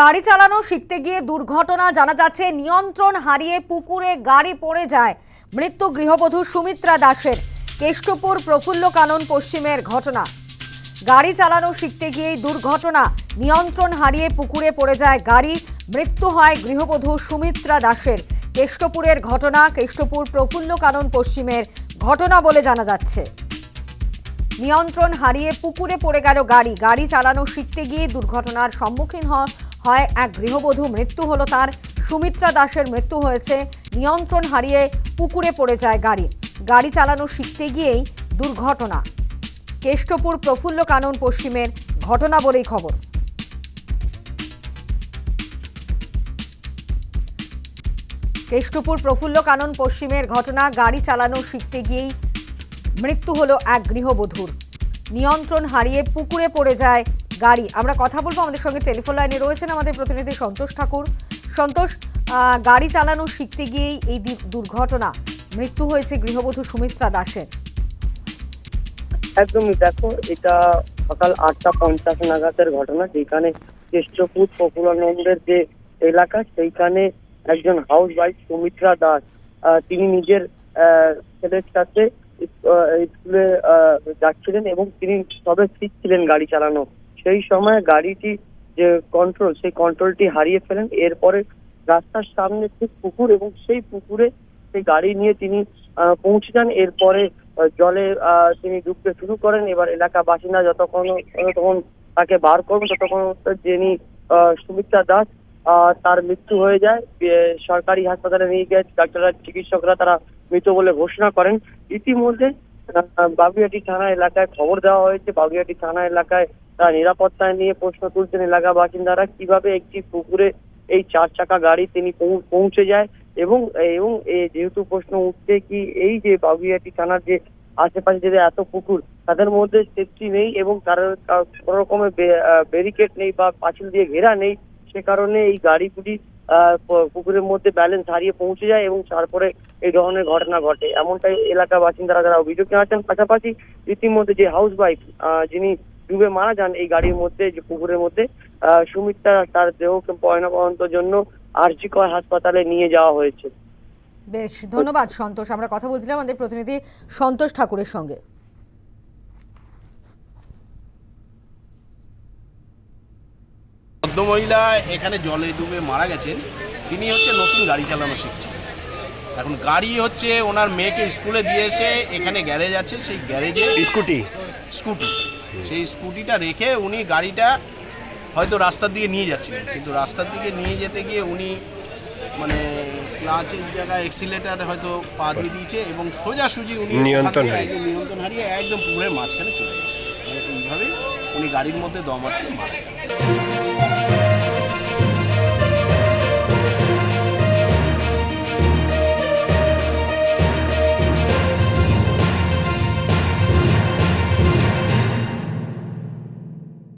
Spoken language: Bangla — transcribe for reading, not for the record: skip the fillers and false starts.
গাড়ি চালানো শিখতে গিয়ে দুর্ঘটনা, জানা যাচ্ছে নিয়ন্ত্রণ হারিয়ে পুকুরে গাড়ি পড়ে যায়। মৃত্যু গৃহবধূ সুমিত্রা দাসের। কেষ্টপুর প্রফুল্ল কানন পশ্চিমের ঘটনা। গাড়ি চালানো শিখতে গিয়েই দুর্ঘটনা, নিয়ন্ত্রণ হারিয়ে পুকুরে পড়ে যায় গাড়ি। মৃত্যু হয় গৃহবধূ সুমিত্রা দাসের। কেষ্টপুরের ঘটনা, কেষ্টপুর প্রফুল্ল কানন পশ্চিমের ঘটনা বলে জানা যাচ্ছে। নিয়ন্ত্রণ হারিয়ে পুকুরে পড়ে গেল গাড়ি। গাড়ি চালানো শিখতে গিয়ে দুর্ঘটনার সম্মুখীন হয় এক গৃহবধূ। মৃত্যু হলো তার। সুমিত্রা দাসের মৃত্যু হয়েছে। নিয়ন্ত্রণ হারিয়ে পুকুরে পড়ে যায় গাড়ি। গাড়ি চালানো শিখতে গিয়েই দুর্ঘটনা। কেষ্টপুর প্রফুল্ল কানন পশ্চিমের ঘটনা বলেই খবর। কেষ্টপুর প্রফুল্ল কানন পশ্চিমের ঘটনা। গাড়ি চালানো শিখতে গিয়েই মৃত্যু হলো এক গৃহবধূর। নিয়ন্ত্রণ হারিয়ে পুকুরে পড়ে যায় গাড়ি। আমরা কথা বলবো, আমাদের সঙ্গে টেলিফোন লাইনে রয়েছেন আমাদের প্রতিনিধি সন্তোষ ঠাকুর। সন্তোষ, গাড়ি চালানো শিখতে গিয়েই এই দুর্ঘটনা, মৃত্যু হয়েছে গৃহবধূ সুমিত্রা দাসের। একদমই, দেখো, এটা সকাল 8:50 নাগাদের ঘটনা, যেখানে কেষ্টপুর প্রফুল্লানন্দের যে এলাকা, সেইখানে একজন হাউস ওয়াইফ সুমিত্রা দাস, তিনি নিজের ছেলের সাথে স্কুলে যাচ্ছিলেন এবং তিনি সবে শিখছিলেন গাড়ি চালানো। সেই সময় গাড়িটি যে কন্ট্রোল, সেই কন্ট্রোলটি হারিয়ে ফেলেন। এরপরে রাস্তার সামনে ঠিক পুকুর, এবং সেই পুকুরে সেই গাড়ি নিয়ে তিনি পৌঁছে যান। এরপরে জলে তিনি ডুবতে শুরু করেন। এবার এলাকা বাসিন্দা যতক্ষণ তাকে বার করবেন, ততক্ষণ যিনি সুমিত্রা দাস, তার মৃত্যু হয়ে যায়। সরকারি হাসপাতালে নিয়ে গিয়ে ডাক্তাররা, চিকিৎসকরা তারা মৃত বলে ঘোষণা করেন। ইতিমধ্যে বাগুইআটি থানা এলাকায় খবর দেওয়া হয়েছে। বাগুইআটি থানা এলাকায় নিরাপত্তা নিয়ে প্রশ্ন তুলছেন এলাকা বাসিন্দারা, কিভাবে একটি পুকুরে এই 4 চাকা গাড়ি তিনি পৌঁছে যায়। এবং যেহেতু প্রশ্ন উঠছে কি, এই যে বাগুইআটি থানার যে আশেপাশে যে এত পুকুর, তাদের মধ্যে সেফটি নেই এবং কোনো রকমের ব্যারিকেড নেই বা পাঁচিল দিয়ে ঘেরা নেই। সে কারণে এই গাড়িগুলি পুকুরের মধ্যে ব্যালেন্স হারিয়ে পৌঁছে যায় এবং তারপরে এই ধরনের ঘটনা ঘটে, এমনটাই এলাকা বাসিন্দারা যারা অভিযোগ জানাচ্ছেন। পাশাপাশি রীতিমধ্যে যে হাউস ওয়াইফ যিনি ডুবে মারা যান এই গাড়ির মধ্যে, যে পুকুরের মধ্যে, সুমিত্রা, তার দেহকে ময়নাতদন্তের জন্য আরজিকর হাসপাতালে নিয়ে যাওয়া হয়েছে। বেশ, ধন্যবাদ সন্তোষ। আমরা কথা বলছিলাম আমাদের প্রতিনিধি সন্তোষ ঠাকুরের সঙ্গে। ভদ্রমহিলা এখানে জলে ডুবে মারা গেছেন। তিনি হচ্ছে নতুন গাড়ি চালানো শিখছেন। এখন গাড়ি হচ্ছে ওনার মেয়েকে স্কুলে দিয়ে এসে, এখানে গ্যারেজ আছে, সেই গ্যারেজে স্কুটি সেই স্কুটিটা রেখে উনি গাড়িটা হয়তো রাস্তার দিকে নিয়ে যাচ্ছিলেন, কিন্তু রাস্তার দিকে নিয়ে যেতে গিয়ে উনি ক্লাচের জায়গায় অ্যাক্সিলেটার হয়তো পা দিয়ে দিয়েছে এবং সোজাসুজি উনি নিয়ন্ত্রণ হারিয়ে একদম পুকুরের মাঝখানে চলে গেছে। এইভাবে উনি গাড়ির মধ্যে দম আটকে মারা যায়।